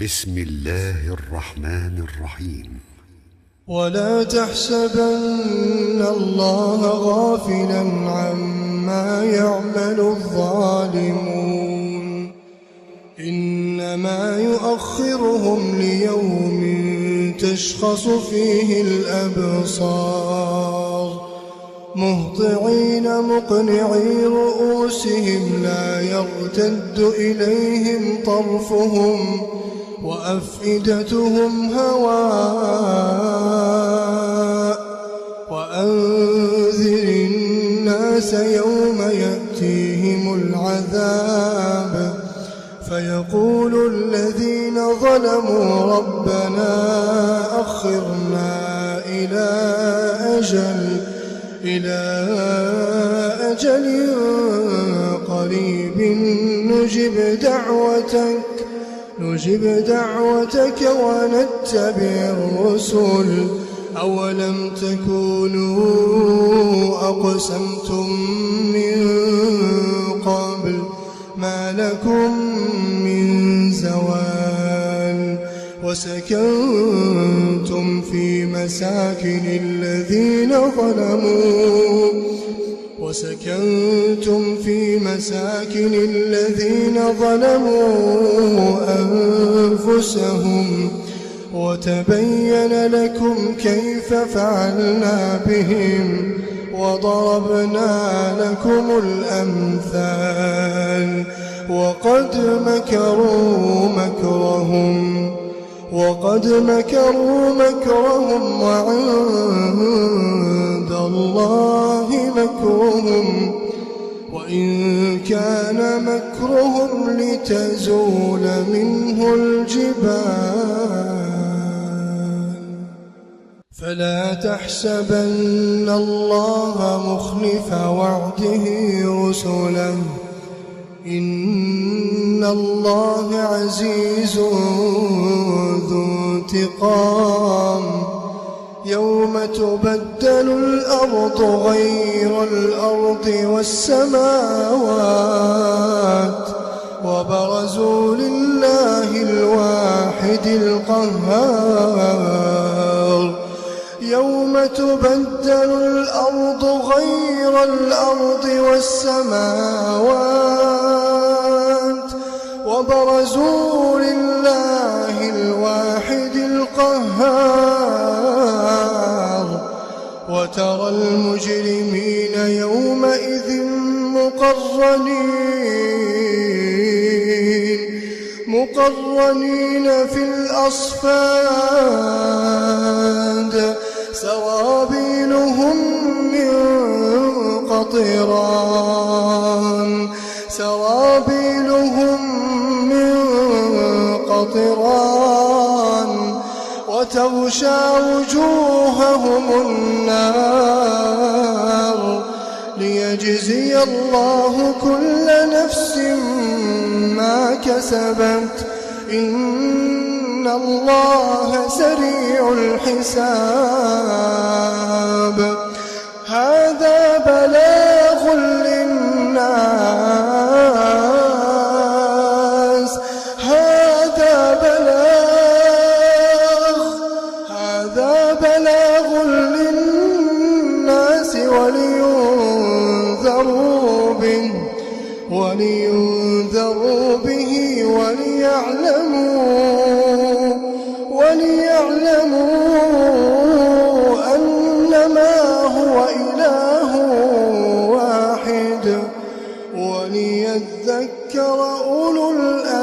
بسم الله الرحمن الرحيم. ولا تحسبن الله غافلا عما يعمل الظالمون إنما يؤخرهم ليوم تشخص فيه الأبصار مهطعين مقنعي رؤوسهم لا يرتد إليهم طرفهم وأفئدتهم هواء وأنذر الناس يوم يأتيهم العذاب فيقول الذين ظلموا ربنا أخرنا إلى أجل قريب نجب دعوتك ونتبع الرسل أولم تكونوا أقسمتم من قبل ما لكم من زوال وسكنتم في مساكن الذين ظلموا أنفسهم وتبين لكم كيف فعلنا بهم وضربنا لكم الأمثال وقد مكروا مكرهم وعند الله مكرهم وإن كان مكرهم لتزول منه الجبال فلا تحسبن الله مخلف وعده رسله إن الله عزيز ذو انتقام يوم تبدل الأرض غير الأرض والسماوات وبرزوا لله الواحد القهار يوم تبدل الأرض غير الأرض والسماوات وبرزوا لله الواحد القهار وترى المجرمين يومئذ مقرنين في الأصفاد سرابيلهم من قطران وتغشى وجوههم النار ليجزي الله كل نفس ما كسبت إن الله سريع الحساب هذا بلاغ للناس ولينذروا به وليعلموا أنما هو إله واحد وليذكر أولو الألباب.